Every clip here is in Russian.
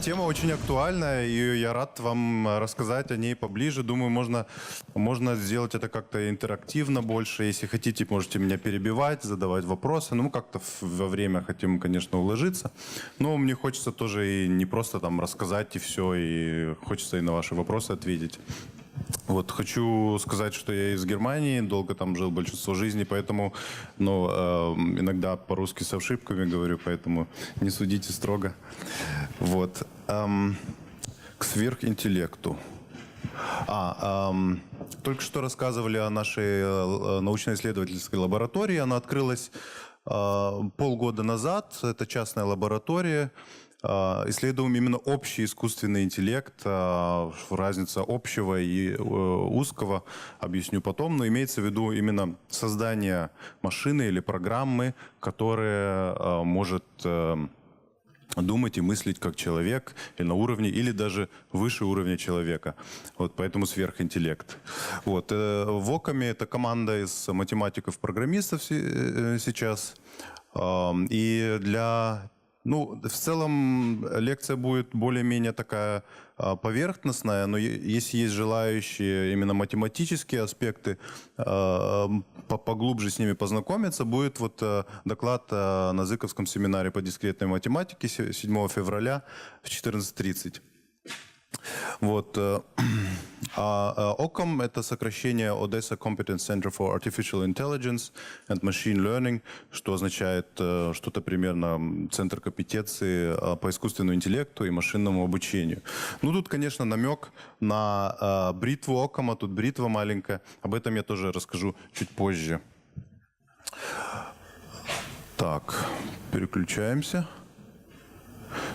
Тема очень актуальная, и я рад вам рассказать о ней поближе. Думаю, можно сделать это как-то интерактивно больше. Если хотите, можете меня перебивать, задавать вопросы. Ну, мы как-то во время хотим, конечно, уложиться. Но мне хочется тоже и не просто там рассказать и все, и хочется и на ваши вопросы ответить. Вот, хочу сказать, что я из Германии, долго там жил большинство жизни, поэтому иногда по-русски с ошибками говорю, поэтому не судите строго. Вот. К сверхинтеллекту. Только что рассказывали о нашей научно-исследовательской лаборатории. Она открылась полгода назад. Это частная лаборатория. Исследуем именно общий искусственный интеллект, разница общего и узкого, объясню потом, но имеется в виду именно создание машины или программы, которая может думать и мыслить как человек, и на уровне, или даже выше уровня человека. Вот, поэтому сверхинтеллект. Вот. В Окаме это команда из математиков-программистов сейчас. И в целом лекция будет более-менее такая поверхностная, но если есть желающие именно математические аспекты, поглубже с ними познакомиться, будет вот доклад на Зыковском семинаре по дискретной математике 7 февраля в 14:30. Вот. OCOM — это сокращение Odessa Competence Center for Artificial Intelligence and Machine Learning, что означает что-то примерно Центр компетенции по искусственному интеллекту и машинному обучению. Ну, тут, конечно, намек на бритву OCOM, тут бритва маленькая. Об этом я тоже расскажу чуть позже. Так, переключаемся.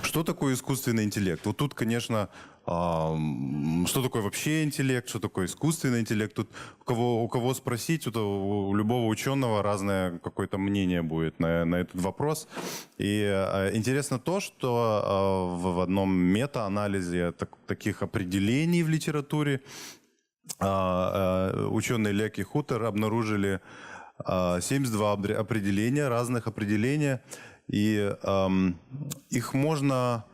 Что такое искусственный интеллект? Вот тут, конечно, что такое вообще интеллект, что такое искусственный интеллект. Тут у кого спросить, у любого ученого разное какое-то мнение будет на этот вопрос. И интересно то, что в одном мета-анализе таких определений в литературе ученые Леки и Хутер обнаружили 72 определения, разных определения. И их можно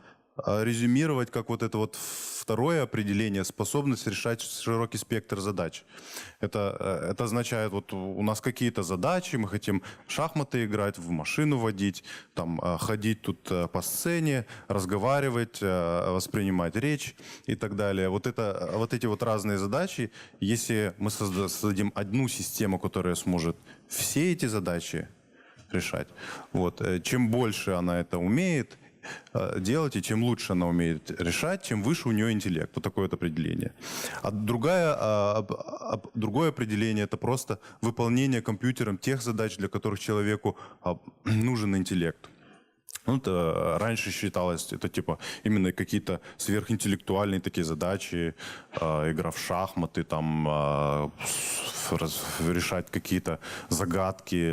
резюмировать как вот это вот второе определение — способность решать широкий спектр задач. Это означает, вот у нас какие-то задачи, мы хотим в шахматы играть, в машину водить, там, ходить тут по сцене, разговаривать, воспринимать речь и так далее. Вот эти вот разные задачи, если мы создадим одну систему, которая сможет все эти задачи решать, вот, чем больше она это умеет делать, и чем лучше она умеет решать, чем выше у нее интеллект. Вот такое вот определение. А другое определение — это просто выполнение компьютером тех задач, для которых человеку нужен интеллект. Ну, это раньше считалось, это типа именно какие-то сверхинтеллектуальные такие задачи, игра в шахматы, там, решать какие-то загадки.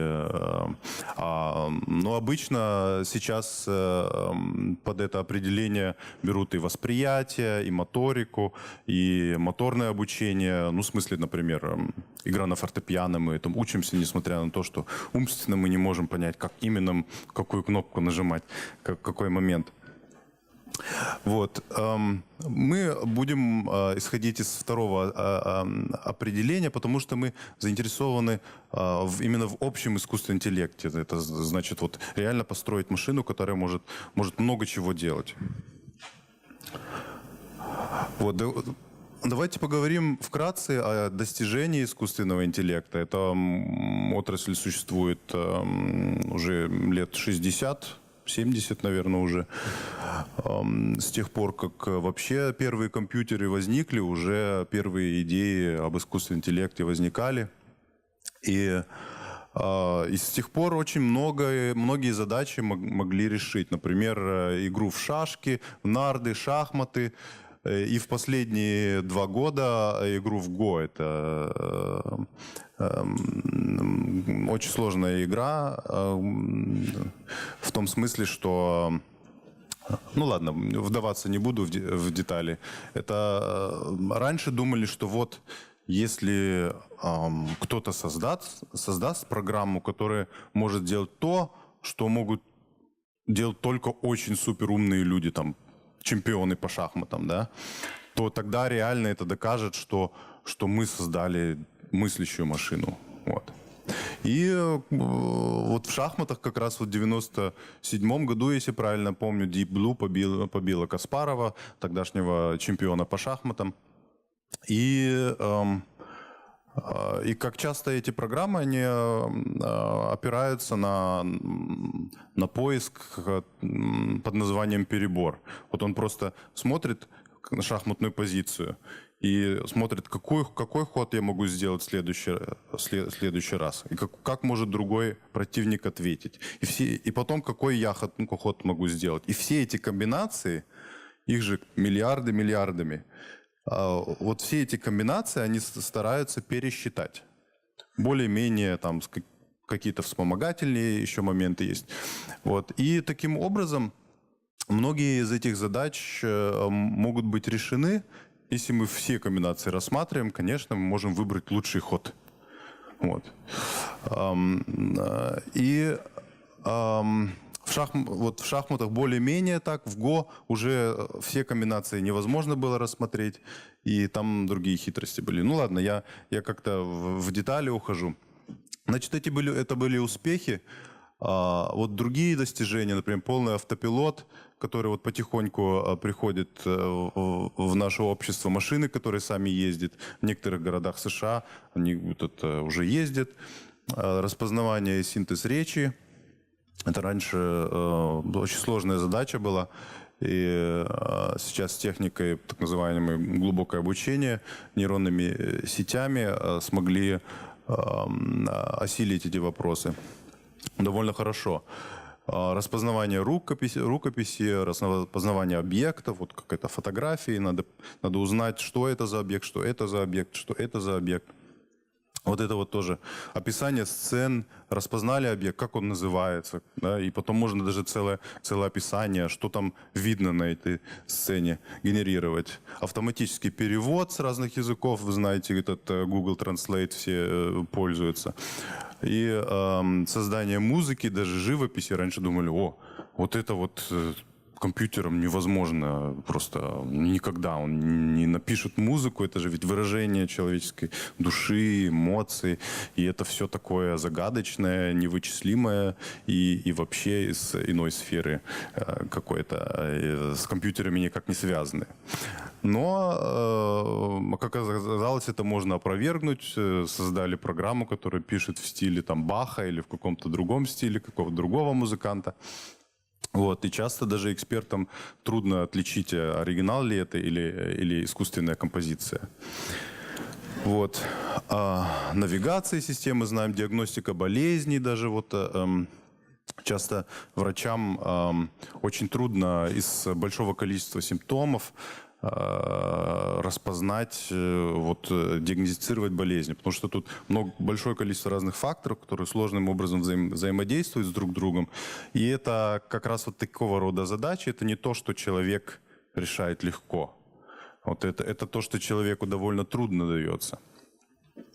Но обычно сейчас под это определение берут и восприятие, и моторику, и моторное обучение. Ну, в смысле, например, игра на фортепиано, мы там учимся, несмотря на то, что умственно мы не можем понять, как именно, какую кнопку нажимать, какой момент. Вот. Мы будем исходить из второго определения, потому что мы заинтересованы именно в общем искусственном интеллекте. Это значит вот реально построить машину, которая может много чего делать. Вот. Давайте поговорим вкратце о достижении искусственного интеллекта. Эта отрасль существует уже лет 60, 70, наверное, уже. С тех пор, как вообще первые компьютеры возникли, уже первые идеи об искусственном интеллекте возникали. И с тех пор очень многие задачи могли решить. Например, игру в шашки, в нарды, шахматы. И в последние 2 года игру в Го. Это очень сложная игра в том смысле, что... Ну ладно, вдаваться не буду в детали. Это раньше думали, что вот если кто-то создаст программу, которая может делать то, что могут делать только очень суперумные люди, там, чемпионы по шахматам, да, то тогда реально это докажет, что мы создали мыслящую машину. Вот. И вот в шахматах как раз вот в 97 году, если правильно помню, Deep Blue побила Каспарова, тогдашнего чемпиона по шахматам. И как часто эти программы, они опираются на поиск под названием перебор. Вот он просто смотрит на шахматную позицию и смотрит, какой ход я могу сделать в следующий раз. И как может другой противник ответить. И потом, какой я ход могу сделать. И все эти комбинации, их же миллиардами. Вот все эти комбинации, они стараются пересчитать. Более-менее там какие-то вспомогательные еще моменты есть. Вот. И таким образом многие из этих задач могут быть решены. Если мы все комбинации рассматриваем, конечно, мы можем выбрать лучший ход. Вот. И в шахматах более-менее так, в Го уже все комбинации невозможно было рассмотреть, и там другие хитрости были. Ну ладно, я как-то в детали ухожу. Значит, это были успехи. Вот другие достижения, например, полный автопилот, который вот потихоньку приходит в наше общество, машины, которые сами ездят. В некоторых городах США они вот уже ездят. Распознавание и синтез речи. Это раньше очень сложная задача была. И сейчас с техникой, так называемое глубокое обучение, нейронными сетями смогли осилить эти вопросы довольно хорошо. Распознавание рукописи, распознавание объектов, вот какая-то фотография, надо узнать, что это за объект, что это за объект, что это за объект. Вот это вот тоже описание сцен, распознали объект, как он называется, да, и потом можно даже целое описание, что там видно на этой сцене, генерировать. Автоматический перевод с разных языков, вы знаете, этот Google Translate все пользуются. И создание музыки, даже живописи, раньше думали, вот это вот компьютером невозможно просто никогда. Он не напишет музыку, это же ведь выражение человеческой души, эмоций, и это все такое загадочное, невычислимое и вообще из иной сферы какой-то, с компьютерами никак не связаны. Но, как оказалось, это можно опровергнуть. Создали программу, которая пишет в стиле там Баха или в каком-то другом стиле какого-то другого музыканта. Вот, и часто даже экспертам трудно отличить, оригинал ли это или искусственная композиция. Вот. Навигации системы знаем, диагностика болезней даже вот. Часто врачам очень трудно из большого количества симптомов распознать, диагностицировать болезни. Потому что тут большое количество разных факторов, которые сложным образом взаимодействуют с друг другом. И это как раз вот такого рода задачи. Это не то, что человек решает легко. Вот это то, что человеку довольно трудно дается.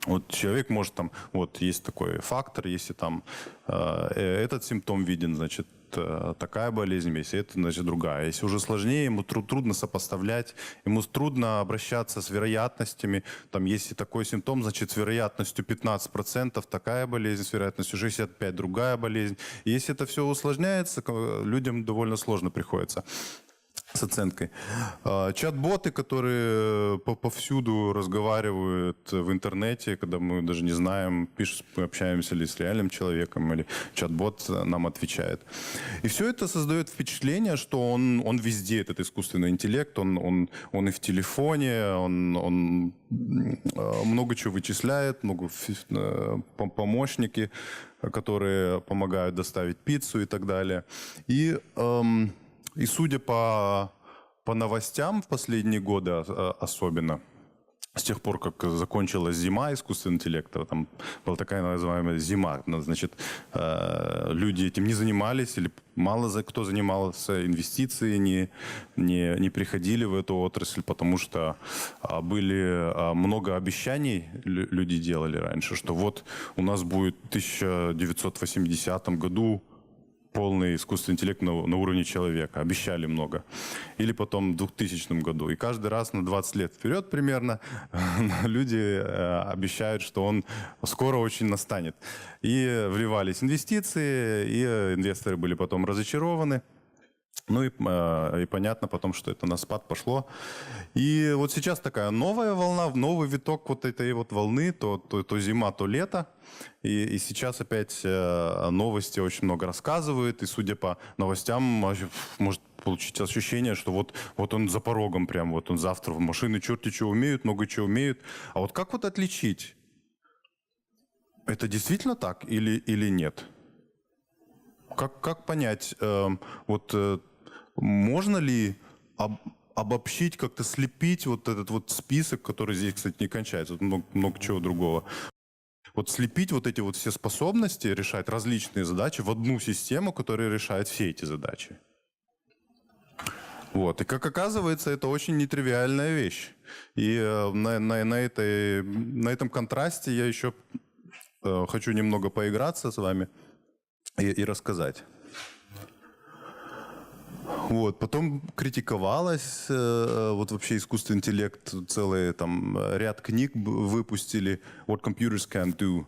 Вот человек может там, вот есть такой фактор, если там этот симптом виден, значит, такая болезнь, если это, значит, другая. Если уже сложнее, ему трудно сопоставлять, ему трудно обращаться с вероятностями. Там, если такой симптом, значит, с вероятностью 15% такая болезнь, с вероятностью 65% другая болезнь. И если это все усложняется, людям довольно сложно приходится с оценкой. Чат-боты, которые повсюду разговаривают в интернете, когда мы даже не знаем, мы общаемся ли с реальным человеком, или чат-бот нам отвечает. И все это создает впечатление, что он везде, этот искусственный интеллект, он и в телефоне, он много чего вычисляет, много помощники, которые помогают доставить пиццу и так далее. И судя по новостям в последние годы особенно, с тех пор, как закончилась зима искусственного интеллекта, там была такая называемая зима, значит, люди этим не занимались, или мало кто занимался, инвестиции не приходили в эту отрасль, потому что были много обещаний, люди делали раньше, что вот у нас будет в 1980 году полный искусственный интеллект на уровне человека. Обещали много. Или потом в 2000 году. И каждый раз на 20 лет вперед примерно люди обещают, что он скоро очень настанет. И вливались инвестиции, и инвесторы были потом разочарованы. Ну и понятно потом, что это на спад пошло. И вот сейчас такая новая волна, новый виток вот этой вот волны, то зима, то лето. И сейчас опять новости очень много рассказывают. И судя по новостям, может получить ощущение, что вот он за порогом прям, вот он завтра в машины черти чего умеют, много чего умеют. А вот как вот отличить? Это действительно так или нет? Как понять, можно ли обобщить, как-то слепить вот этот вот список, который здесь, кстати, не кончается, вот много чего другого. Вот слепить вот эти вот все способности, решать различные задачи в одну систему, которая решает все эти задачи. Вот. И как оказывается, это очень нетривиальная вещь. И на этом контрасте я еще хочу немного поиграться с вами и рассказать. Вот. Потом критиковалось, вот вообще искусственный интеллект, целый там ряд книг выпустили, What Computers Can Do,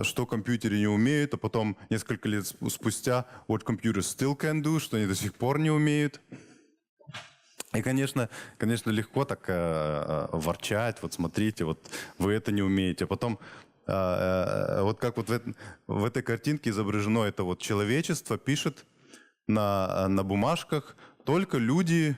что компьютеры не умеют, а потом несколько лет спустя What Computers Still Can Do, что они до сих пор не умеют. И, конечно, легко так ворчать, вот смотрите, вот вы это не умеете, а потом вот как вот в этой картинке изображено это вот человечество пишет на бумажках, только люди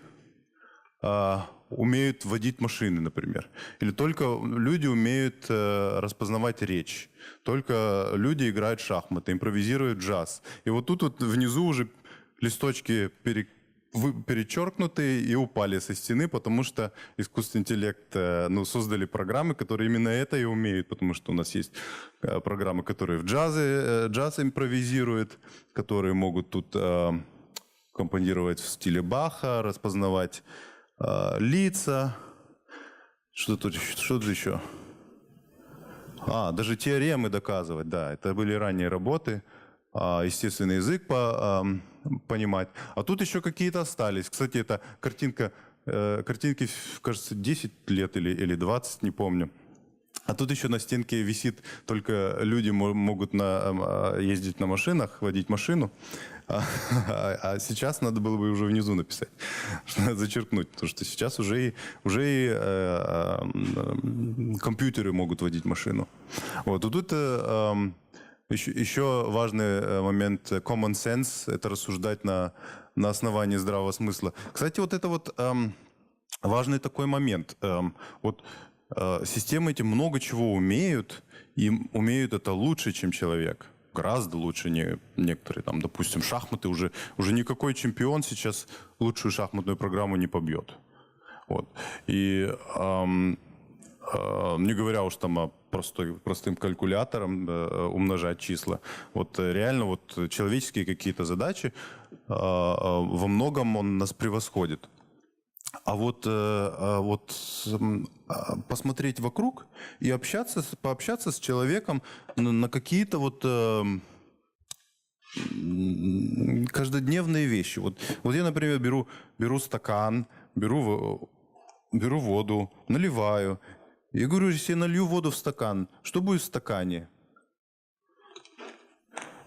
умеют водить машины, например. Или только люди умеют распознавать речь. Только люди играют в шахматы, импровизируют джаз. И вот тут вот внизу уже листочки перечеркнуты и упали со стены, потому что искусственный интеллект, создали программы, которые именно это и умеют, потому что у нас есть программы, которые в джаз импровизируют, которые могут тут компонировать в стиле Баха, распознавать лица. Что тут еще? Даже теоремы доказывать, да, это были ранние работы. Естественный язык понимать. А тут еще какие-то остались. Кстати, это картинки, кажется, 10 лет или 20, не помню. А тут еще на стенке висит, только люди могут ездить на машинах, водить машину. А сейчас надо было бы уже внизу написать, что надо зачеркнуть, потому что сейчас уже и компьютеры могут водить машину. Вот. И тут еще важный момент common sense, это рассуждать на основании здравого смысла. Кстати, вот это вот важный такой момент. Системы эти много чего умеют, и умеют это лучше, чем человек. Гораздо лучше некоторые. Там, допустим, шахматы уже никакой чемпион сейчас лучшую шахматную программу не побьет. Вот. И не говоря уж там о простым калькулятором умножать числа. Вот реально вот человеческие какие-то задачи во многом он нас превосходит. А вот посмотреть вокруг и пообщаться с человеком на какие-то вот каждодневные вещи. Вот я, например, беру стакан, беру воду, наливаю. Я говорю, если я налью воду в стакан, что будет в стакане?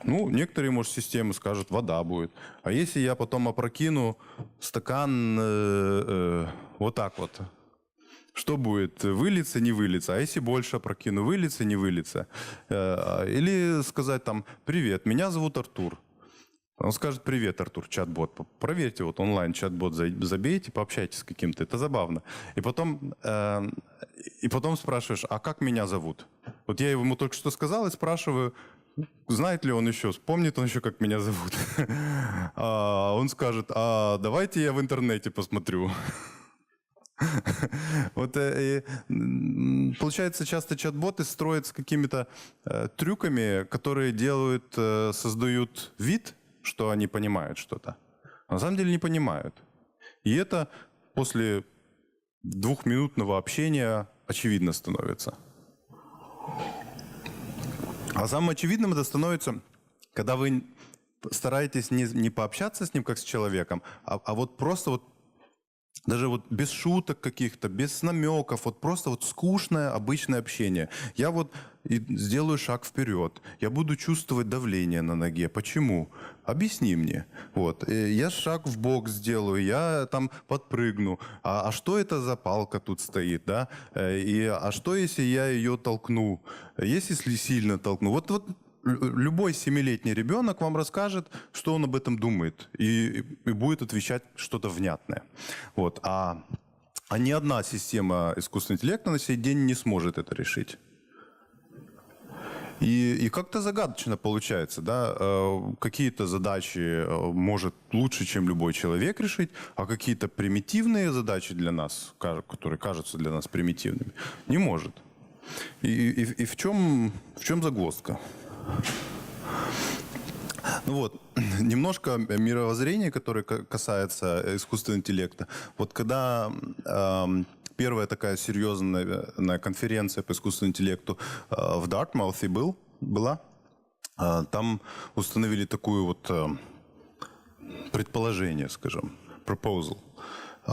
Некоторые, может, системы скажут, вода будет. А если я потом опрокину стакан вот так вот, что будет? Выльется, не выльется? А если больше опрокину, выльется, не выльется? Или сказать там, привет, меня зовут Артур. Он скажет, привет, Артур, чат-бот. Проверьте, вот онлайн чат-бот забейте, пообщайтесь с каким-то. Это забавно. И потом спрашиваешь, а как меня зовут? Вот я ему только что сказал и спрашиваю, знает ли он еще, вспомнит он еще, как меня зовут. Он скажет, давайте я в интернете посмотрю. Вот, получается, часто чат-боты строятся какими-то трюками, которые создают вид, что они понимают что-то. А на самом деле не понимают. И это после двухминутного общения очевидно становится. А самым очевидным это становится, когда вы старайтесь не пообщаться с ним как с человеком, а вот просто вот даже вот без шуток каких-то, без намеков, вот просто вот скучное, обычное общение. Я вот и сделаю шаг вперед, я буду чувствовать давление на ноге. Почему? Объясни мне. Вот. Я шаг в бок сделаю, я там подпрыгну. А что это за палка тут стоит, да? А что, если я ее толкну? Если сильно толкну? Вот любой 7-летний ребенок вам расскажет, что он об этом думает, и будет отвечать что-то внятное. Вот. А ни одна система искусственного интеллекта на сей день не сможет это решить. И как-то загадочно получается, да, какие-то задачи может лучше, чем любой человек решить, а какие-то примитивные задачи для нас, которые кажутся для нас примитивными, не может. И в чем загвоздка? Ну вот, немножко мировоззрения, которое касается искусственного интеллекта. Вот когда первая такая серьезная конференция по искусственному интеллекту в Дартмауте была, там установили такое вот предположение, скажем, proposal.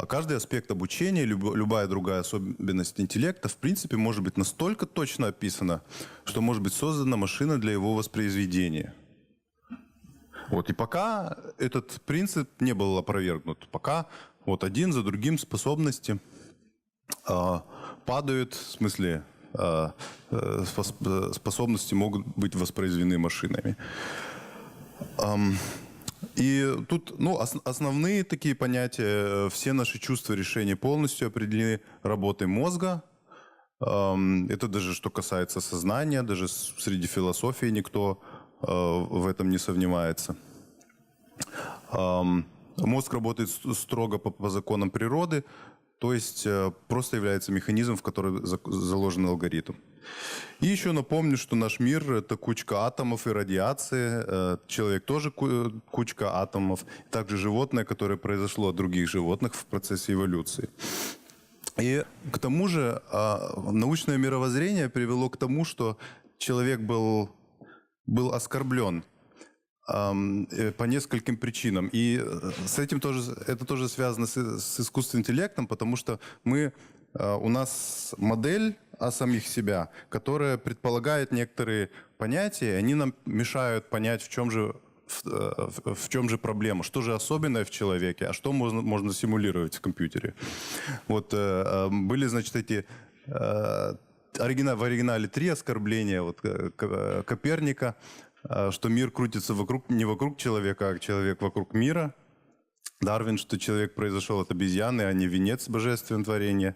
Каждый аспект обучения, любая другая особенность интеллекта, в принципе, может быть настолько точно описана, что может быть создана машина для его воспроизведения. Вот. И пока этот принцип не был опровергнут, пока вот один за другим способности падают, в смысле, способности могут быть воспроизведены машинами. И тут, ну, основные такие понятия, все наши чувства, решения полностью определены работой мозга. Это даже что касается сознания, даже среди философии никто в этом не сомневается. Мозг работает строго по законам природы, то есть просто является механизмом, в который заложен алгоритм. И еще напомню, что наш мир — это кучка атомов и радиации. Человек тоже кучка атомов. Также животное, которое произошло от других животных в процессе эволюции. И к тому же научное мировоззрение привело к тому, что человек был оскорблен по нескольким причинам. И с этим это тоже связано с искусственным интеллектом, потому что у нас модель о самих себя, которая предполагает некоторые понятия, и они нам мешают понять, в чем же проблема, что же особенное в человеке, а что можно симулировать в компьютере. Вот были, значит, эти в оригинале 3 оскорбления вот, Коперника, что мир крутится не вокруг человека, а человек вокруг мира. Дарвин, что человек произошел от обезьяны, а не венец божественного творения.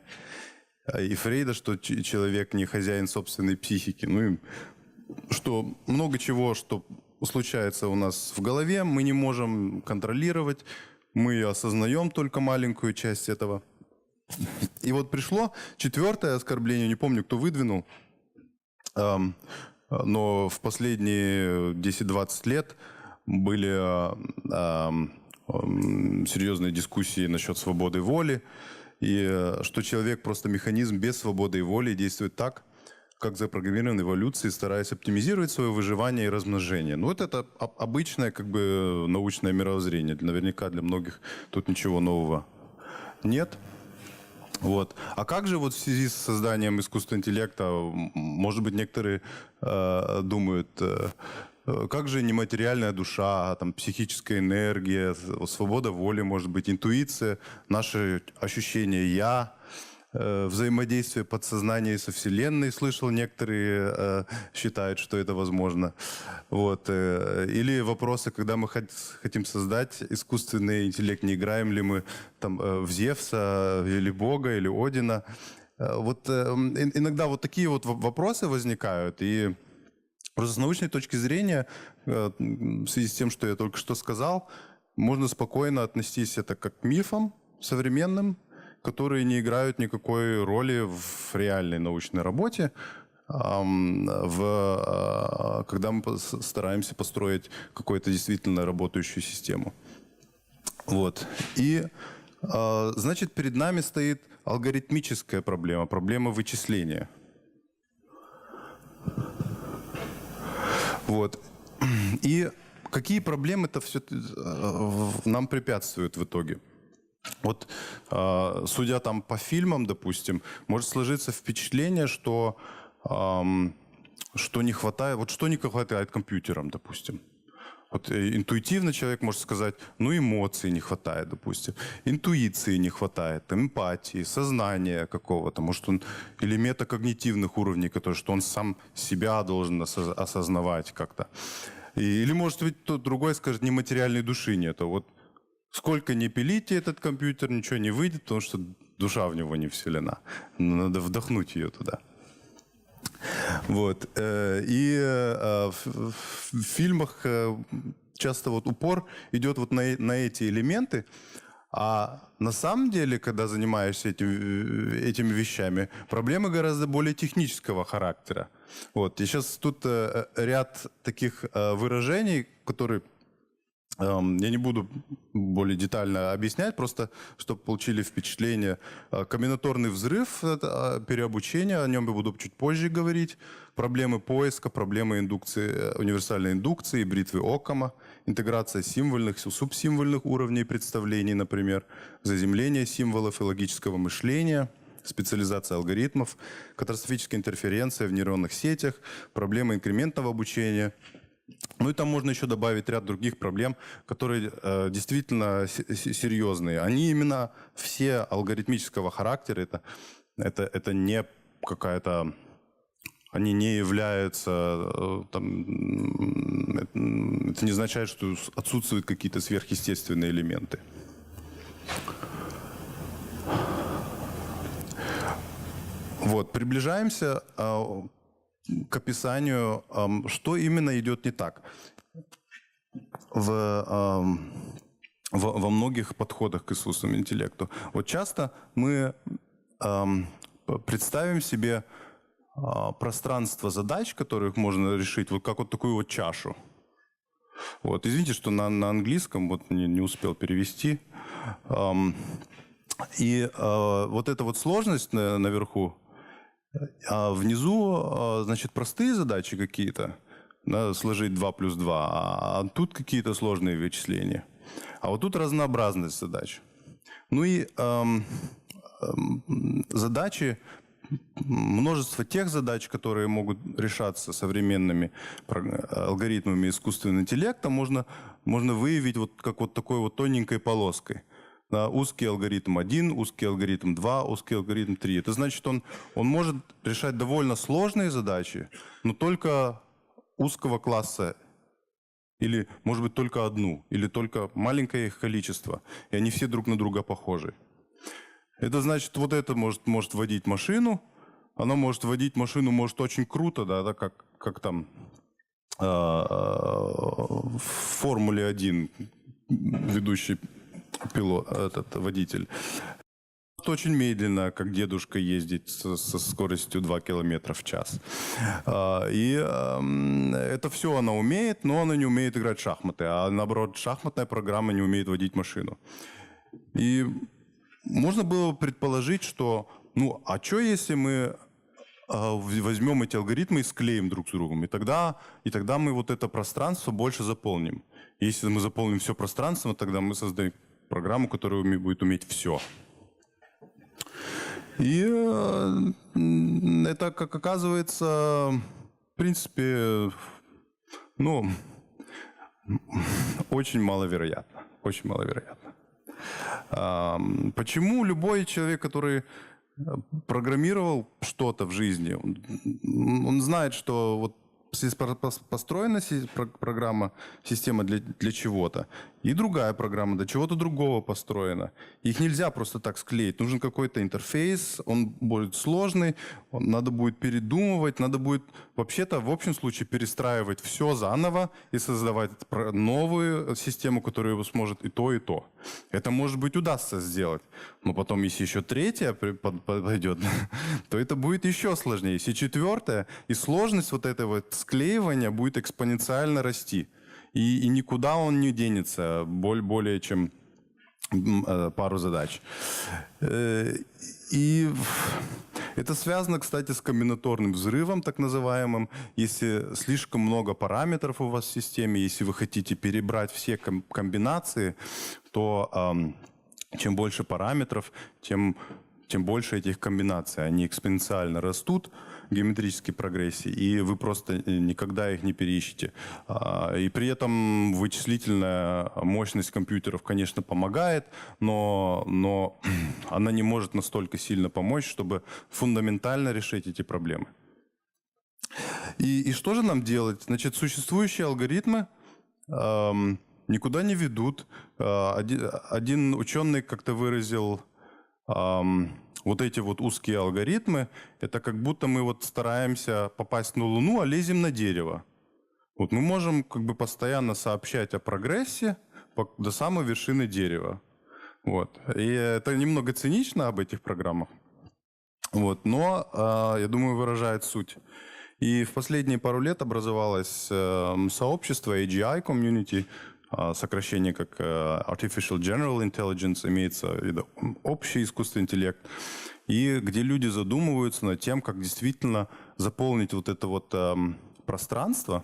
И Фрейда, что человек не хозяин собственной психики. Ну и что много чего, что случается у нас в голове, мы не можем контролировать, мы осознаем только маленькую часть этого. И вот пришло 4-е оскорбление, не помню, кто выдвинул, но в последние 10-20 лет были серьезные дискуссии насчет свободы воли, и что человек просто механизм без свободы и воли действует так, как запрограммирован эволюцией, стараясь оптимизировать свое выживание и размножение. Ну, вот это обычное как бы научное мировоззрение. Наверняка для многих тут ничего нового нет. Вот. А как же вот в связи с созданием искусственного интеллекта, может быть, некоторые думают, как же нематериальная душа, там, психическая энергия, свобода воли, может быть, интуиция, наши ощущения «я», взаимодействие подсознания со Вселенной, слышал, некоторые считают, что это возможно. Вот. Или вопросы, когда мы хотим создать искусственный интеллект, не играем ли мы там, в Зевса, или Бога, или Одина. Вот иногда вот такие вот вопросы возникают, и просто с научной точки зрения, в связи с тем, что я только что сказал, можно спокойно отнестись это как к мифам современным, которые не играют никакой роли в реальной научной работе, когда мы стараемся построить какую-то действительно работающую систему. Вот. И, значит, перед нами стоит алгоритмическая проблема, проблема вычисления. Вот. И какие проблемы это все нам препятствует в итоге? Вот, судя там по фильмам, допустим, может сложиться впечатление, что не хватает, вот что не хватает компьютерам, допустим. Вот интуитивно человек может сказать, ну эмоций не хватает, допустим, интуиции не хватает, эмпатии, сознания какого-то, может он, или метакогнитивных уровней, которые, что он сам себя должен осознавать как-то. Или может быть тот другой скажет, нематериальной души нету. Вот сколько ни пилите этот компьютер, ничего не выйдет, потому что душа в него не вселена. Надо вдохнуть ее туда. Вот. И в фильмах часто вот упор идет вот на эти элементы. А на самом деле, когда занимаешься этими вещами, проблемы гораздо более технического характера. Вот. И сейчас тут ряд таких выражений, которые я не буду более детально объяснять, просто чтобы получили впечатление. Комбинаторный взрыв, переобучение, о нем я буду чуть позже говорить. Проблемы поиска, проблемы индукции, универсальной индукции, бритвы Оккама, интеграция символьных, субсимвольных уровней представлений, например, заземление символов и логического мышления, специализация алгоритмов, катастрофическая интерференция в нейронных сетях, проблемы инкрементного обучения. Ну и там можно еще добавить ряд других проблем, которые действительно серьезные. Они именно все алгоритмического характера. Это не какая-то... Они не являются... это не означает, что отсутствуют какие-то сверхъестественные элементы. Вот, приближаемся к описанию, что именно идет не так во многих подходах к искусственному интеллекту. Вот часто мы представим себе пространство задач, которых можно решить, вот как вот такую вот чашу. Вот. Извините, что на английском вот не успел перевести. И вот эта вот сложность наверху, а внизу, значит, простые задачи какие-то, да, сложить 2 плюс 2, а тут какие-то сложные вычисления. А вот тут разнообразность задач. Ну и задачи, множество тех задач, которые могут решаться современными алгоритмами искусственного интеллекта, можно выявить вот как вот такой вот тоненькой полоской. Да, узкий алгоритм 1, узкий алгоритм 2, узкий алгоритм 3. Это значит, он может решать довольно сложные задачи, но только узкого класса, или, может быть, только одну, или только маленькое их количество, и они все друг на друга похожи. Это значит, вот это может водить машину, она может водить машину, может очень круто, да, как там в Формуле 1 ведущий пилот, этот водитель. Очень медленно, как дедушка, ездить со скоростью 2 километра в час. И это все она умеет, но она не умеет играть в шахматы. А наоборот, шахматная программа не умеет водить машину. И можно было предположить, что, ну, а что если мы возьмем эти алгоритмы и склеим друг с другом? И тогда мы вот это пространство больше заполним. Если мы заполним все пространство, тогда мы создаем программу, которая будет уметь все. И это, как оказывается, в принципе, ну, очень маловероятно. Очень маловероятно. Почему любой человек, который программировал что-то в жизни, он знает, что вот построена программа, система для чего-то, и другая программа для чего-то другого построена. Их нельзя просто так склеить. Нужен какой-то интерфейс, он будет сложный, надо будет передумывать, надо будет вообще-то в общем случае перестраивать все заново и создавать новую систему, которая сможет и то, и то. Это, может быть, удастся сделать. Но потом, если еще третья пойдет, то это будет еще сложнее. Если четвертая, и сложность вот этого склеивания будет экспоненциально расти. И никуда он не денется более чем пару задач. И это связано, кстати, с комбинаторным взрывом, так называемым. Если слишком много параметров у вас в системе, если вы хотите перебрать все комбинации, то чем больше параметров, тем больше этих комбинаций. Они экспоненциально растут в геометрической прогрессии, и вы просто никогда их не переищете. И при этом вычислительная мощность компьютеров, конечно, помогает, но она не может настолько сильно помочь, чтобы фундаментально решить эти проблемы. И что же нам делать? Значит, существующие алгоритмы никуда не ведут. Один ученый как-то выразил вот эти вот узкие алгоритмы, это как будто мы вот стараемся попасть на Луну, а лезем на дерево. Вот мы можем как бы постоянно сообщать о прогрессе до самой вершины дерева. Вот. И это немного цинично об этих программах, вот, но, я думаю, выражает суть. И в последние пару лет образовалось сообщество AGI Community, сокращение как Artificial General Intelligence, имеется в виду общий искусственный интеллект, и где люди задумываются над тем, как действительно заполнить вот это вот пространство.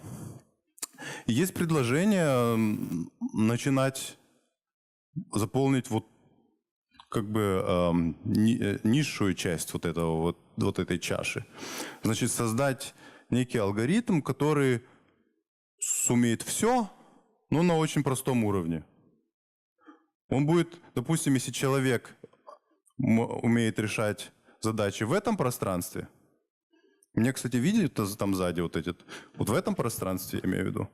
И есть предложение начинать заполнить вот как бы низшую часть вот этого вот этой чаши. Значит, создать некий алгоритм, который сумеет все, но на очень простом уровне. Он будет, допустим, если человек умеет решать задачи в этом пространстве, мне, кстати, видите там сзади вот в этом пространстве, я имею в виду,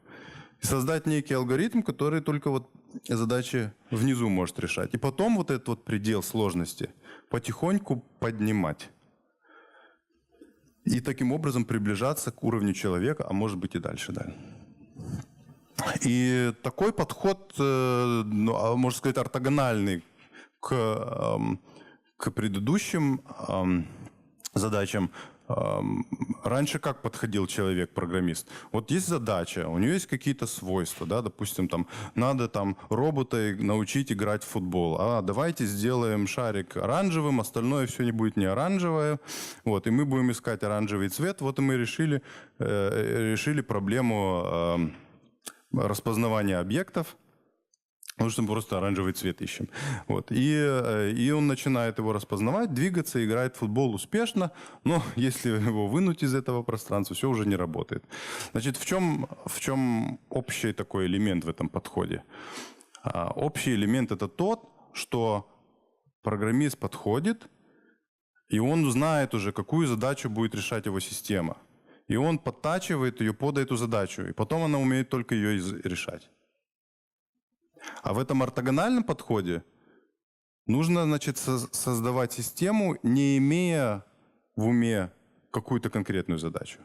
и создать некий алгоритм, который только вот задачи внизу может решать. И потом вот этот вот предел сложности потихоньку поднимать. И таким образом приближаться к уровню человека, а может быть и дальше. И такой подход, можно сказать, ортогональный к предыдущим задачам. Раньше как подходил человек-программист? Вот есть задача, у нее есть какие-то свойства, да, допустим, там надо там робота научить играть в футбол. Давайте сделаем шарик оранжевым, остальное все не будет не оранжевое. Вот, и мы будем искать оранжевый цвет. Вот и мы решили проблему распознавания объектов. Потому что мы просто оранжевый цвет ищем. Вот. И он начинает его распознавать, двигаться, играет в футбол успешно, но если его вынуть из этого пространства, все уже не работает. Значит, в чем общий такой элемент в этом подходе? Общий элемент – это тот, что программист подходит, и он знает уже, какую задачу будет решать его система. И он подтачивает ее под эту задачу, и потом она умеет только ее решать. А в этом ортогональном подходе нужно, значит, создавать систему, не имея в уме какую-то конкретную задачу.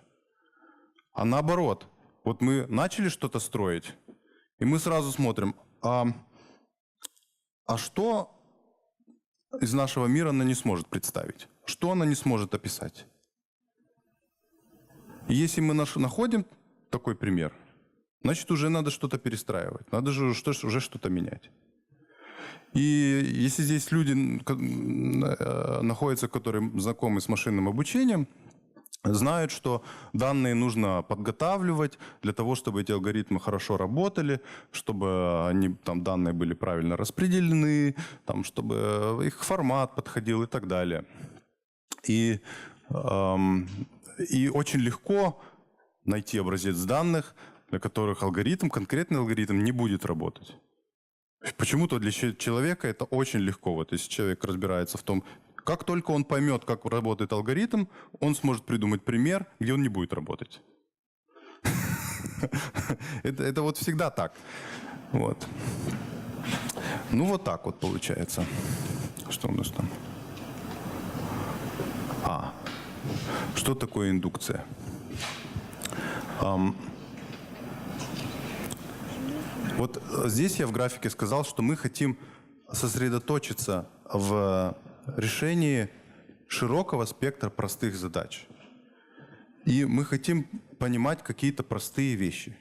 А наоборот, вот мы начали что-то строить, и мы сразу смотрим, а что из нашего мира она не сможет представить? Что она не сможет описать? И если мы находим такой пример, значит, уже надо что-то перестраивать, надо же уже что-то менять. И если здесь люди находятся, которые знакомы с машинным обучением, знают, что данные нужно подготавливать для того, чтобы эти алгоритмы хорошо работали, чтобы данные были правильно распределены, чтобы их формат подходил и так далее. И очень легко найти образец данных, для которых конкретный алгоритм не будет работать. Почему-то для человека это очень легко. Вот если человек разбирается в том, как только он поймет, как работает алгоритм, он сможет придумать пример, где он не будет работать. Это вот всегда так. Вот. Ну вот так вот получается. Что у нас там? Что такое индукция? Вот здесь я в графике сказал, что мы хотим сосредоточиться в решении широкого спектра простых задач. И мы хотим понимать какие-то простые вещи.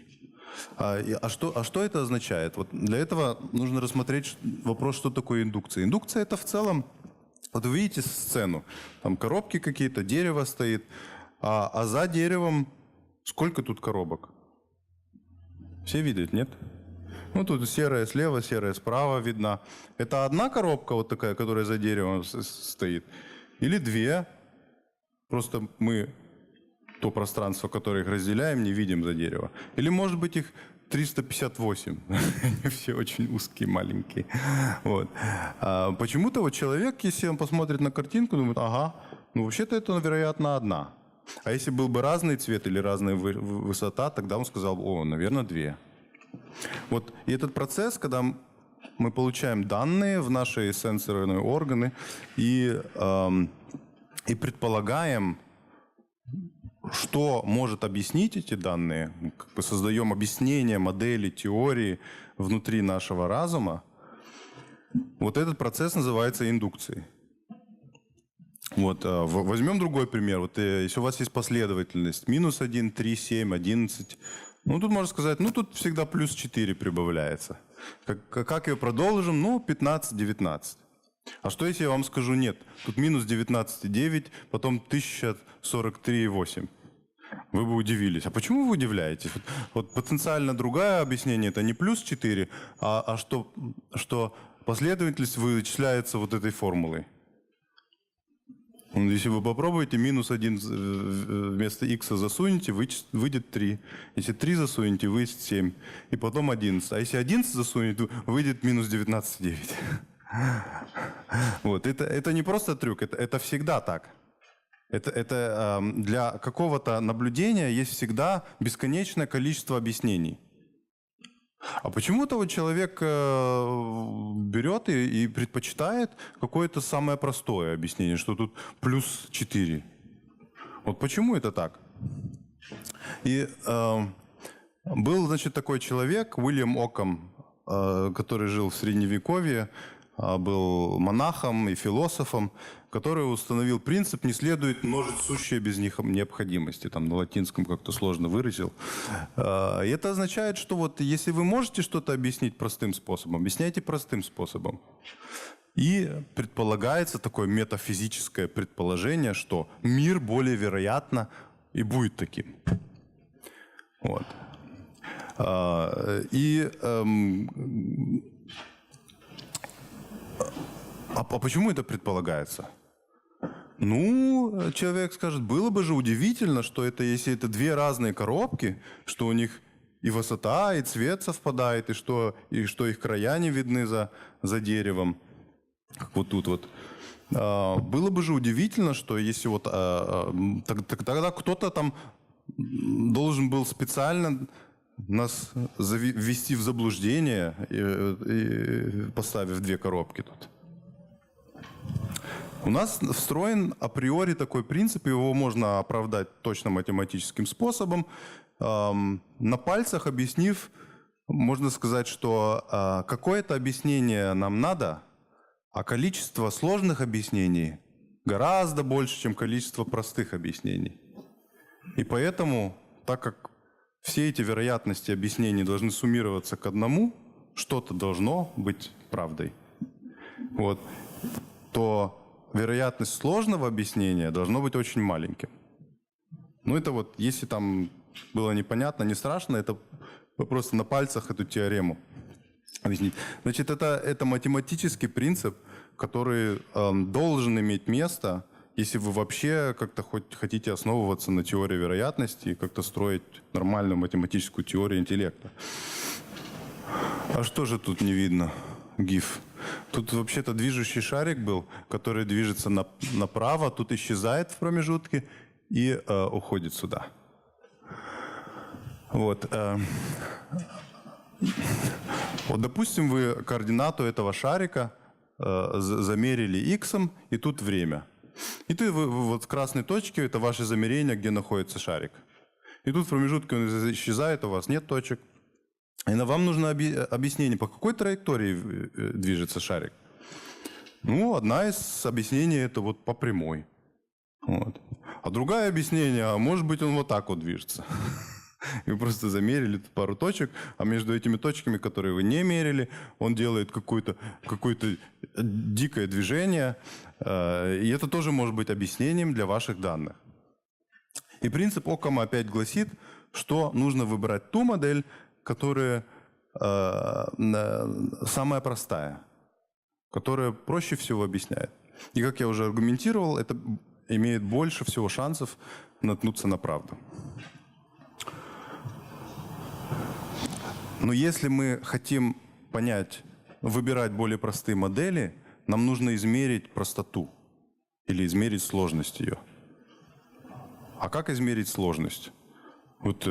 Что это означает? Вот для этого нужно рассмотреть вопрос, что такое индукция. Индукция — это в целом, вот вы видите сцену, там коробки какие-то, дерево стоит, а за деревом сколько тут коробок? Все видят, нет? Ну, тут серая слева, серая справа видна. Это одна коробка вот такая, которая за деревом стоит? Или две? Просто мы то пространство, которое их разделяем, не видим за дерево. Или, может быть, их 358. Они все очень узкие, маленькие. Вот. Почему-то вот человек, если он посмотрит на картинку, думает, ага, ну вообще-то это, вероятно, одна. А если был бы разный цвет или разная высота, тогда он сказал, о, наверное, две. Вот. И этот процесс, когда мы получаем данные в наши сенсорные органы и предполагаем, что может объяснить эти данные, как бы создаем объяснения, модели, теории внутри нашего разума, вот этот процесс называется индукцией. Вот, возьмем другой пример. Вот, если у вас есть последовательность -1, 3, 7, 11, ну, тут можно сказать, ну, тут всегда +4 прибавляется. Как ее продолжим? Ну, 15, 19. А что, если я вам скажу, нет, тут -19,9, потом 1043,8? Вы бы удивились. А почему вы удивляетесь? Вот потенциально другое объяснение, это не +4, а что последовательность вычисляется вот этой формулой. Если вы попробуете, -1 вместо x засунете, выйдет 3. Если 3 засунете, выйдет 7. И потом 11. А если 11 засунете, выйдет -19,9. Вот. Это не просто трюк, это всегда так. Это для какого-то наблюдения есть всегда бесконечное количество объяснений. А почему-то вот человек берет и предпочитает какое-то самое простое объяснение, что тут +4. Вот почему это так? И был, значит, такой человек, Уильям Оккам, который жил в Средневековье, был монахом и философом, который установил принцип «не следует множить сущее без необходимости». Там на латинском как-то сложно выразил. И это означает, что вот если вы можете что-то объяснить простым способом, объясняйте простым способом. И предполагается такое метафизическое предположение, что мир более вероятно и будет таким. Вот. А почему это предполагается? Ну, человек скажет, было бы же удивительно, что это, если это две разные коробки, что у них и высота, и цвет совпадает, и что их края не видны за деревом, как вот тут вот. Было бы же удивительно, что если вот тогда кто-то там должен был специально нас ввести в заблуждение, поставив две коробки тут. У нас встроен априори такой принцип, его можно оправдать точно математическим способом. На пальцах объяснив, можно сказать, что какое-то объяснение нам надо, а количество сложных объяснений гораздо больше, чем количество простых объяснений. И поэтому, так как все эти вероятности объяснений должны суммироваться к одному, что-то должно быть правдой, вот, то вероятность сложного объяснения должно быть очень маленьким. Ну, это вот, если там было непонятно, не страшно, это вы просто на пальцах эту теорему объяснить. Значит, это математический принцип, который должен иметь место, если вы вообще как-то хотите основываться на теории вероятности и как-то строить нормальную математическую теорию интеллекта. А что же тут не видно? GIF. Тут вообще-то движущий шарик был, который движется направо, тут исчезает в промежутке и уходит сюда. Вот. Вот, допустим, вы координату этого шарика замерили x, и тут время. И тут вот в красной точке это ваши замерения, где находится шарик. И тут в промежутке он исчезает, у вас нет точек. И вам нужно объяснение, по какой траектории движется шарик. Ну, одна из объяснений это вот по прямой. Вот. А другое объяснение, а может быть он вот так вот движется. Вы просто замерили пару точек, а между этими точками, которые вы не мерили, он делает какое-то дикое движение. И это тоже может быть объяснением для ваших данных. И принцип Оккама опять гласит, что нужно выбирать ту модель, которая самая простая, которая проще всего объясняет. И как я уже аргументировал, это имеет больше всего шансов наткнуться на правду. Но если мы хотим понять, выбирать более простые модели, нам нужно измерить простоту или измерить сложность ее. А как измерить сложность? Вот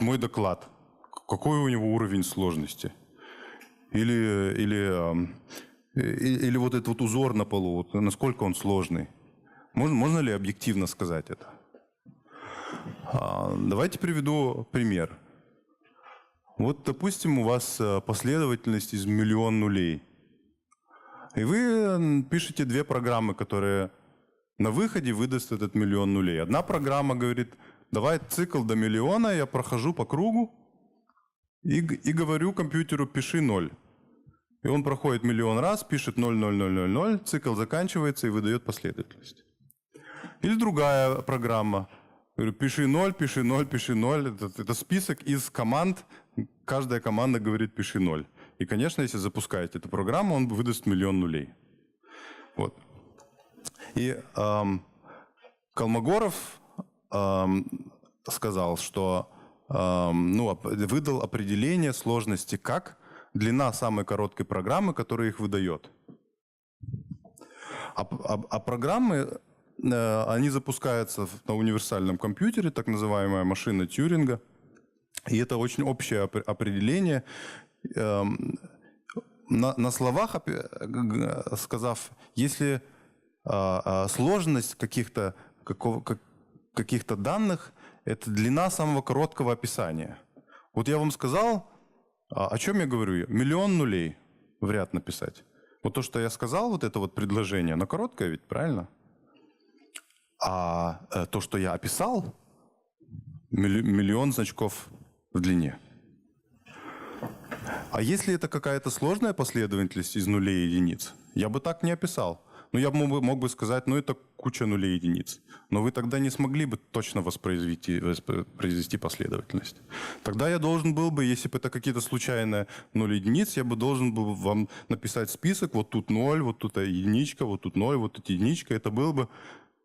мой доклад. Какой у него уровень сложности? Или вот этот вот узор на полу, вот насколько он сложный? Можно ли объективно сказать это? Давайте приведу пример. Вот, допустим, у вас последовательность из 1 000 000 нулей. И вы пишете 2 программы, которые на выходе выдаст этот 1 000 000 нулей. Одна программа говорит, давай цикл до 1 000 000, я прохожу по кругу и говорю компьютеру, пиши 0. И он проходит 1 000 000 раз, пишет 0, 0, 0, 0, 0, цикл заканчивается и выдает последовательность. Или другая программа. Говорю, пиши 0, пиши 0, пиши 0. Это список из команд. Каждая команда говорит, пиши 0. И, конечно, если запускаете эту программу, он выдаст 1 000 000 нулей. Вот. И Колмогоров сказал, что выдал определение сложности как длина самой короткой программы, которая их выдает. А программы, они запускаются на универсальном компьютере, так называемая машина Тьюринга. И это очень общее определение. На словах сказав, если сложность каких-то данных – это длина самого короткого описания. Вот я вам сказал, о чем я говорю? 1 000 000 нулей в ряд написать. Вот то, что я сказал, вот это вот предложение, оно короткое ведь, правильно? А то, что я описал, 1 000 000 значков в длине. А если это какая-то сложная последовательность из нулей и единиц, я бы так не описал. Ну, я мог бы сказать, это куча нулей и единиц. Но вы тогда не смогли бы точно воспроизвести последовательность. Тогда я должен был бы, если бы это какие-то случайные 0 единиц, я бы должен был вам написать список, вот тут 0, вот тут единичка, вот тут 0, вот тут единичка. Это был бы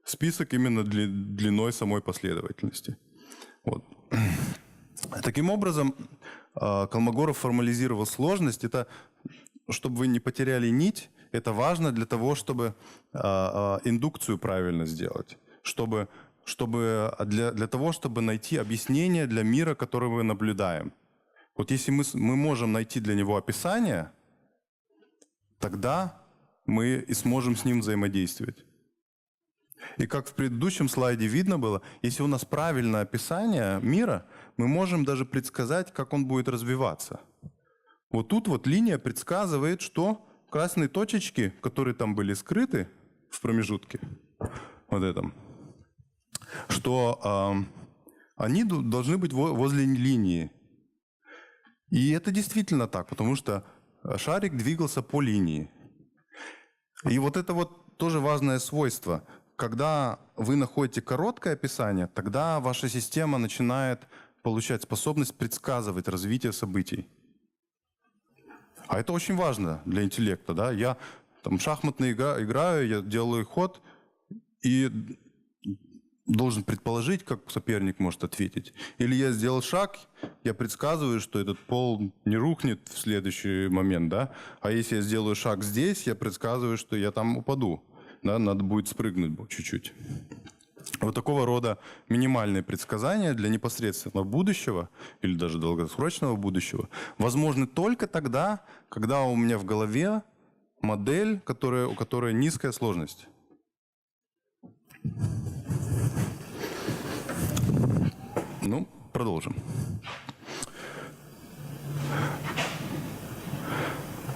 список именно длиной самой последовательности. Вот. Таким образом, Колмогоров формализировал сложность. Это, чтобы вы не потеряли нить, это важно для того, чтобы индукцию правильно сделать. Для того, чтобы найти объяснение для мира, который мы наблюдаем. Вот если мы можем найти для него описание, тогда мы и сможем с ним взаимодействовать. И как в предыдущем слайде видно было, если у нас правильное описание мира, мы можем даже предсказать, как он будет развиваться. Вот тут вот линия предсказывает, что красные точечки, которые там были скрыты в промежутке, вот этом, что они должны быть возле линии. И это действительно так, потому что шарик двигался по линии. И вот это вот тоже важное свойство. Когда вы находите короткое описание, тогда ваша система начинает получать способность предсказывать развитие событий. А это очень важно для интеллекта. Да? Я там шахматно играю, я делаю ход и должен предположить, как соперник может ответить. Или я сделал шаг, я предсказываю, что этот пол не рухнет в следующий момент. Да? А если я сделаю шаг здесь, я предсказываю, что я там упаду. Да? Надо будет спрыгнуть чуть-чуть. Вот такого рода минимальные предсказания для непосредственного будущего или даже долгосрочного будущего возможны только тогда, когда у меня в голове модель, у которой низкая сложность. Продолжим.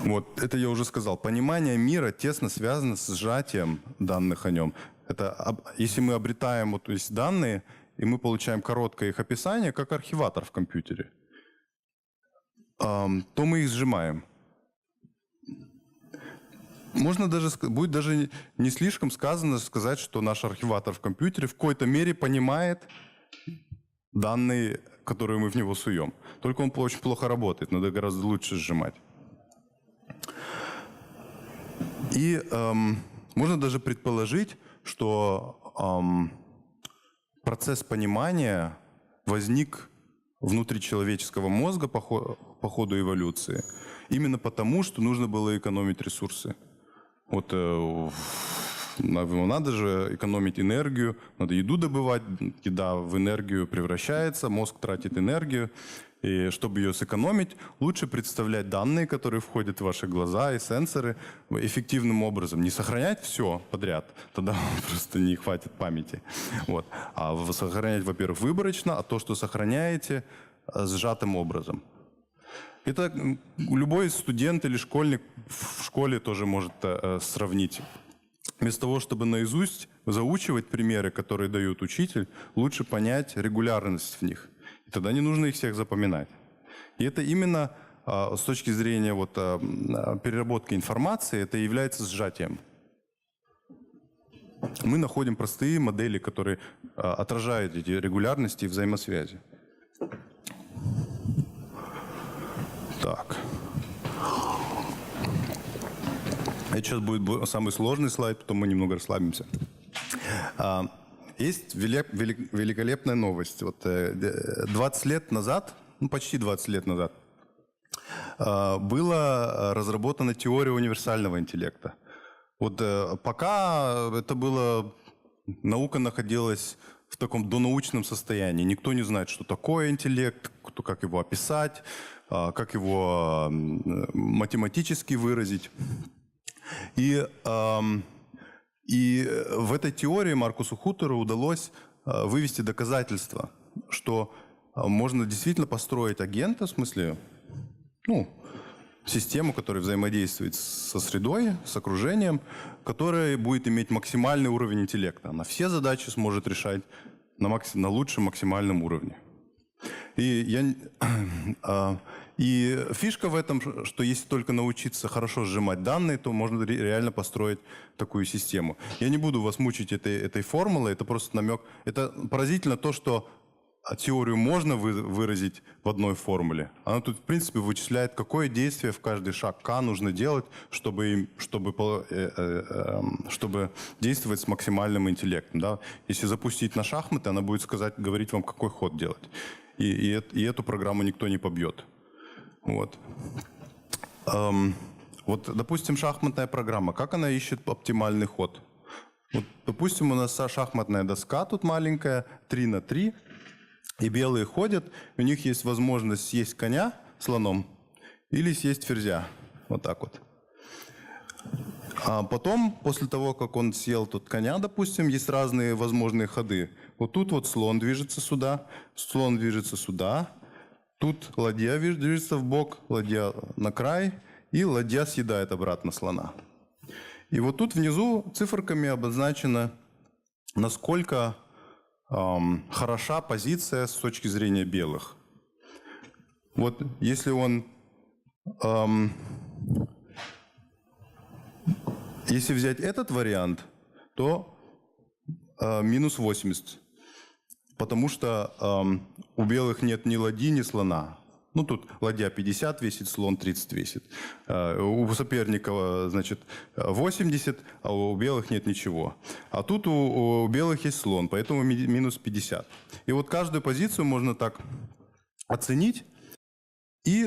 Вот, это я уже сказал. Понимание мира тесно связано с сжатием данных о нем. Это, если мы обретаем данные, и мы получаем короткое их описание, как архиватор в компьютере, то мы их сжимаем. Можно даже, будет даже не слишком сказать, что наш архиватор в компьютере в какой-то мере понимает данные, которые мы в него суем. Только он очень плохо работает, надо гораздо лучше сжимать. И можно даже предположить, что процесс понимания возник внутри человеческого мозга по ходу эволюции именно потому, что нужно было экономить ресурсы. Вот надо же экономить энергию, надо еду добывать, еда в энергию превращается, мозг тратит энергию. И чтобы ее сэкономить, лучше представлять данные, которые входят в ваши глаза и сенсоры, эффективным образом. Не сохранять все подряд, тогда просто не хватит памяти. Вот. А сохранять, во-первых, выборочно, а то, что сохраняете, сжатым образом. Это любой студент или школьник в школе тоже может сравнить. Вместо того, чтобы наизусть заучивать примеры, которые дает учитель, лучше понять регулярность в них. И тогда не нужно их всех запоминать. И это именно с точки зрения переработки информации, это является сжатием. Мы находим простые модели, которые отражают эти регулярности и взаимосвязи. Так. Это сейчас будет самый сложный слайд, потом мы немного расслабимся. Есть великолепная новость. 20 лет назад, почти 20 лет назад, была разработана теория универсального интеллекта. Пока это было, наука находилась в таком донаучном состоянии. Никто не знает, что такое интеллект, как его описать, как его математически выразить. И в этой теории Маркусу Хутору удалось вывести доказательства, что можно действительно построить агента, в смысле, систему, которая взаимодействует со средой, с окружением, которая будет иметь максимальный уровень интеллекта. Она все задачи сможет решать на лучшем максимальном уровне. И фишка в этом, что если только научиться хорошо сжимать данные, то можно реально построить такую систему. Я не буду вас мучить этой формулой, это просто намек. Это поразительно то, что теорию можно выразить в одной формуле. Она тут, в принципе, вычисляет, какое действие в каждый шаг К нужно делать, чтобы действовать с максимальным интеллектом. Да? Если запустить на шахматы, она будет говорить вам, какой ход делать. И эту программу никто не побьет. Допустим, шахматная программа. Как она ищет оптимальный ход? Допустим, у нас шахматная доска тут маленькая, 3 на 3. И белые ходят, у них есть возможность съесть коня слоном или съесть ферзя. Вот так вот. А потом, после того, как он съел тут коня, допустим, есть разные возможные ходы. Вот тут вот слон движется сюда, слон движется сюда. Тут ладья движется в бок, ладья на край, и ладья съедает обратно слона. И вот тут внизу циферками обозначено, насколько хороша позиция с точки зрения белых. Вот если если взять этот вариант, то минус 80. Потому что у белых нет ни ладьи, ни слона. Тут ладья 50 весит, слон 30 весит. У соперника, 80, а у белых нет ничего. А тут у белых есть слон, поэтому минус 50. И вот каждую позицию можно так оценить. И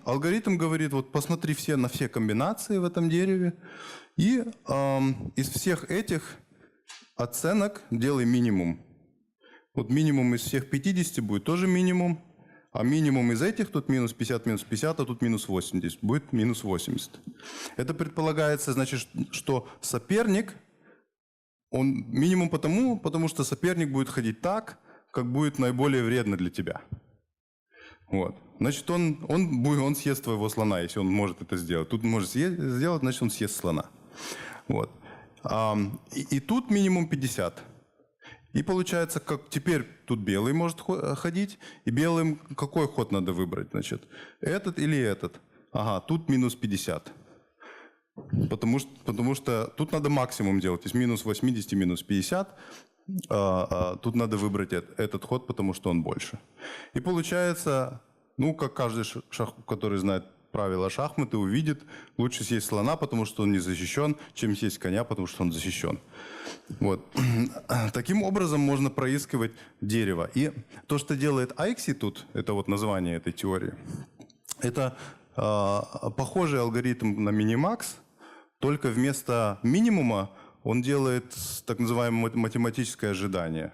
алгоритм говорит, посмотри на все комбинации в этом дереве. И из всех этих оценок делай минимум. Минимум из всех 50 будет тоже минимум. А минимум из этих, тут минус 50, а тут минус 80. Будет минус 80. Это предполагается, что соперник, он минимум потому что соперник будет ходить так, как будет наиболее вредно для тебя. Значит, он съест твоего слона, если он может это сделать. Тут может сделать, значит, он съест слона. И тут минимум 50. И получается, как теперь тут белый может ходить, и белым какой ход надо выбрать, значит, этот или этот? Ага, тут минус 50. Потому что тут надо максимум делать, из минус 80, минус 50. Тут надо выбрать этот ход, потому что он больше. И получается, ну, как каждый, который знает правила шахматы, увидит, лучше съесть слона, потому что он не защищен, чем съесть коня, потому что он защищен. Вот. Таким образом можно проискивать дерево. И то, что делает Айкси тут, это вот название этой теории, это похожий алгоритм на Минимакс, только вместо минимума он делает так называемое математическое ожидание.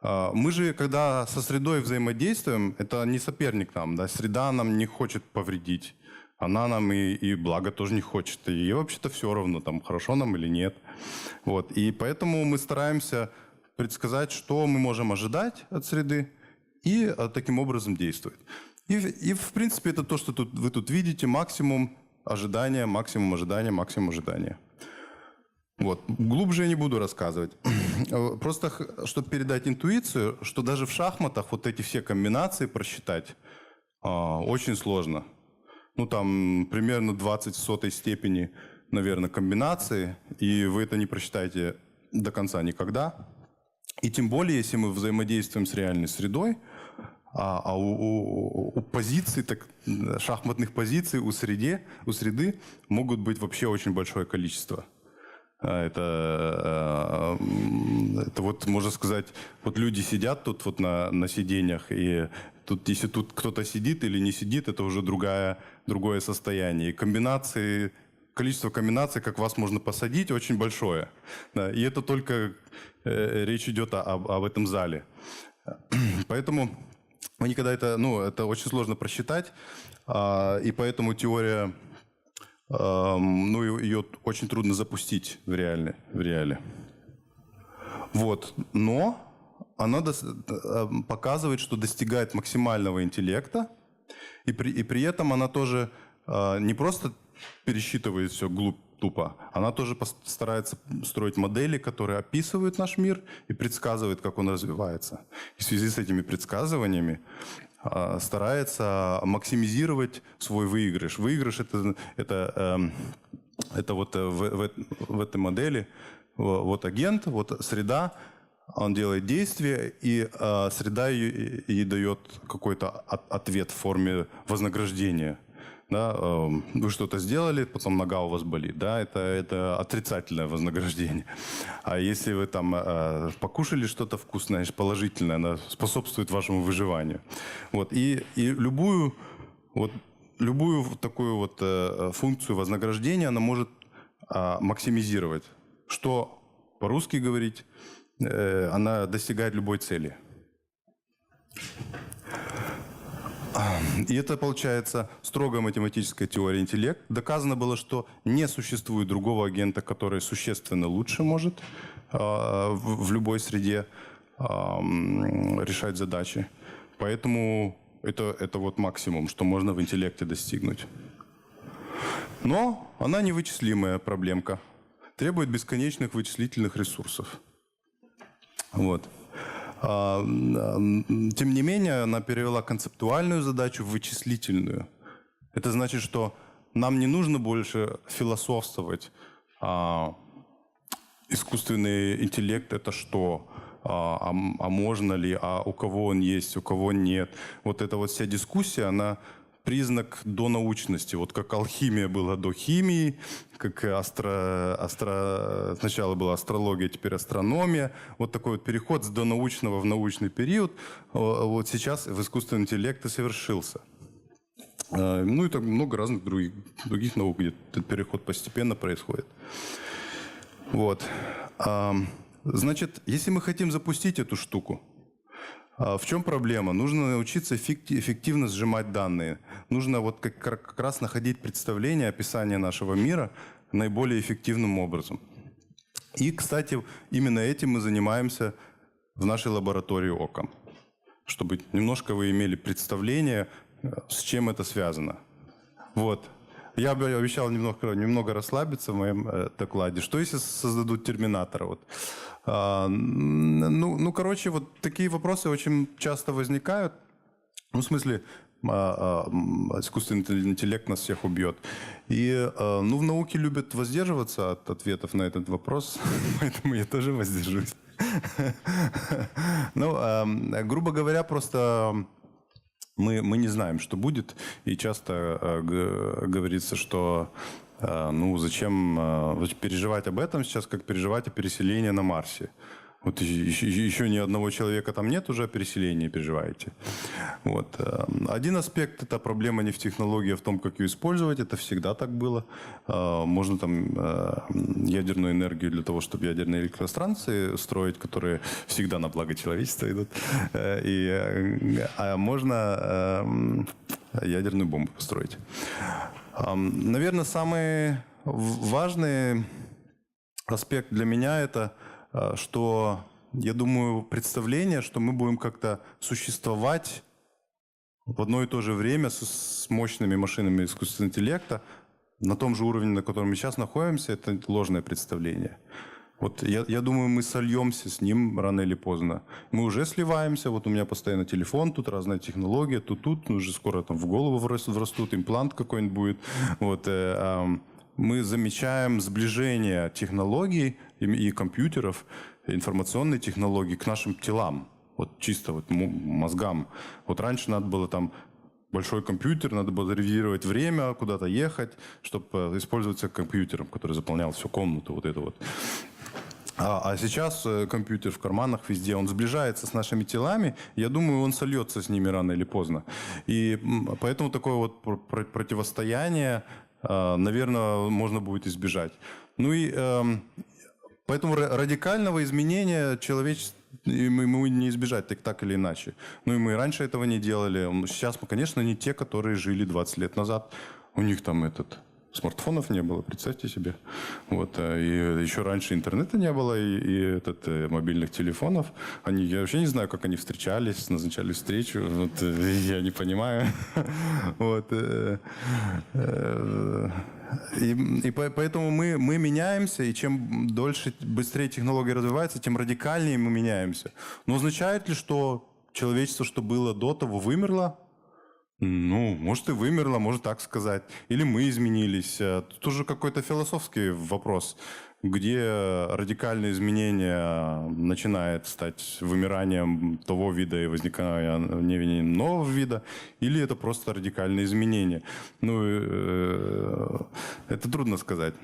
Мы же, когда со средой взаимодействуем, это не соперник нам, да? Среда нам не хочет повредить. Она нам и благо тоже не хочет. И ей вообще-то все равно, там, хорошо нам или нет. Вот. И поэтому мы стараемся предсказать, что мы можем ожидать от среды, и таким образом действовать. И в принципе, это то, что вы тут видите, максимум ожидания, максимум ожидания, максимум ожидания. Вот. Глубже я не буду рассказывать. Просто, чтобы передать интуицию, что даже в шахматах вот эти все комбинации просчитать очень сложно. Ну, там примерно 20 в сотой степени, наверное, комбинации, и вы это не просчитаете до конца никогда. И тем более, если мы взаимодействуем с реальной средой, у позиций, шахматных позиций у среды могут быть вообще очень большое количество. Это вот, можно сказать, вот люди сидят тут вот на сиденьях, и тут, если тут кто-то сидит или не сидит, это уже другое состояние. И количество комбинаций, как вас можно посадить, очень большое. Да, и это только речь идет об этом зале. Поэтому мы никогда это очень сложно просчитать, и поэтому теория, ее очень трудно запустить в реале. Вот. Но она показывает, что достигает максимального интеллекта, и при этом она тоже не просто пересчитывает все тупо, она тоже старается строить модели, которые описывают наш мир и предсказывают, как он развивается. И в связи с этими предсказываниями старается максимизировать свой выигрыш. Выигрыш это вот в этой модели вот агент, вот среда, он делает действие, и среда ей дает какой-то ответ в форме вознаграждения. Да, вы что-то сделали, потом нога у вас болит, да, это отрицательное вознаграждение. А если вы там покушали что-то вкусное, положительное, оно способствует вашему выживанию. Вот, и любую такую вот функцию вознаграждения она может максимизировать. Что по-русски говорить, она достигает любой цели. И это, получается, строгая математическая теория интеллекта. Доказано было, что не существует другого агента, который существенно лучше может в любой среде решать задачи. Поэтому это вот максимум, что можно в интеллекте достигнуть. Но она невычислимая проблемка. Требует бесконечных вычислительных ресурсов. Вот. Тем не менее, она перевела концептуальную задачу в вычислительную. Это значит, что нам не нужно больше философствовать. Искусственный интеллект – это что? А можно ли? А у кого он есть, у кого нет? Вот эта вот вся дискуссия, она признак донаучности. Вот как алхимия была до химии, как сначала была астрология, теперь астрономия. Вот такой вот переход с донаучного в научный период вот сейчас в искусственном интеллекте совершился. Ну и так много разных других наук, где этот переход постепенно происходит. Вот. Значит, если мы хотим запустить эту штуку, в чем проблема? Нужно научиться эффективно сжимать данные. Нужно вот как раз находить представление, описание нашего мира наиболее эффективным образом. И, кстати, именно этим мы занимаемся в нашей лаборатории ОКАМ. Чтобы немножко вы имели представление, с чем это связано. Вот. Я обещал немного расслабиться в моем докладе. Что если создадут терминатора? Вот. Короче, вот такие вопросы очень часто возникают. Ну, в смысле, искусственный интеллект нас всех убьет. И в науке любят воздерживаться от ответов на этот вопрос, поэтому я тоже воздержусь. Грубо говоря, просто мы не знаем, что будет, и часто говорится, что зачем переживать об этом сейчас, как переживать о переселении на Марсе. Вот еще ни одного человека там нет, уже о переселении переживаете. Вот. Один аспект – это проблема не в технологии, а в том, как ее использовать. Это всегда так было. Можно там ядерную энергию для того, чтобы ядерные электростанции строить, которые всегда на благо человечества идут. А можно ядерную бомбу построить. Наверное, самый важный аспект для меня – это что, я думаю, представление, что мы будем как-то существовать в одно и то же время с мощными машинами искусственного интеллекта на том же уровне, на котором мы сейчас находимся, это ложное представление. Вот я думаю, мы сольемся с ним рано или поздно. Мы уже сливаемся, вот у меня постоянно телефон, тут разная технология, тут уже скоро там в голову врастут, имплант какой-нибудь будет. Вот, мы замечаем сближение технологий и компьютеров, информационной технологии к нашим телам, вот чисто вот мозгам. Вот раньше надо было там большой компьютер, надо было ревизировать время, куда-то ехать, чтобы использоваться компьютером, который заполнял всю комнату, вот это вот. А сейчас компьютер в карманах везде, он сближается с нашими телами. Я думаю, он сольется с ними рано или поздно. И поэтому такое вот противостояние, наверное, можно будет избежать. Поэтому радикального изменения человечества ему не избежать так или иначе. И мы раньше этого не делали. Сейчас мы, конечно, не те, которые жили 20 лет назад. У них там смартфонов не было, представьте себе. Вот. И еще раньше интернета не было, и мобильных телефонов. Я вообще не знаю, как они встречались, назначали встречу. Вот, я не понимаю. Вот. И поэтому мы меняемся, и чем дольше, быстрее технология развивается, тем радикальнее мы меняемся. Но означает ли, что человечество, что было до того, вымерло? Может и вымерло, может так сказать. Или мы изменились. Тут уже какой-то философский вопрос, где радикальное изменение начинает стать вымиранием того вида и возникновением нового вида, или это просто радикальное изменение. Это трудно сказать.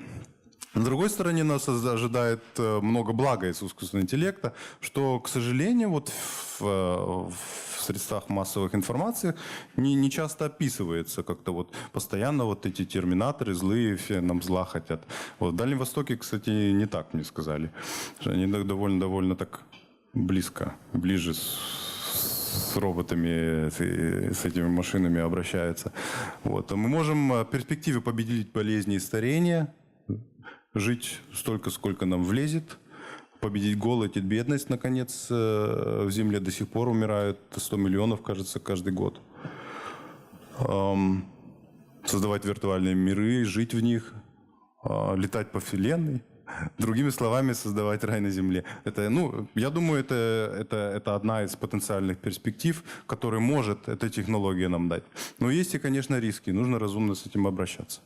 С другой стороны, нас ожидает много блага из искусственного интеллекта, что, к сожалению, вот в средствах массовых информации не часто описывается как-то вот постоянно вот эти терминаторы злые, все нам зла хотят. Вот в Дальнем Востоке, кстати, не так мне сказали. Что они довольно так ближе с роботами, с этими машинами обращаются. Вот. Мы можем в перспективе победить болезни и старение, жить столько, сколько нам влезет, победить голод и бедность, наконец, в земле до сих пор умирают 100 миллионов, кажется, каждый год. Создавать виртуальные миры, жить в них, летать по вселенной. Другими словами, создавать рай на земле. Я думаю, это одна из потенциальных перспектив, которые может эта технология нам дать. Но есть и, конечно, риски. Нужно разумно с этим обращаться.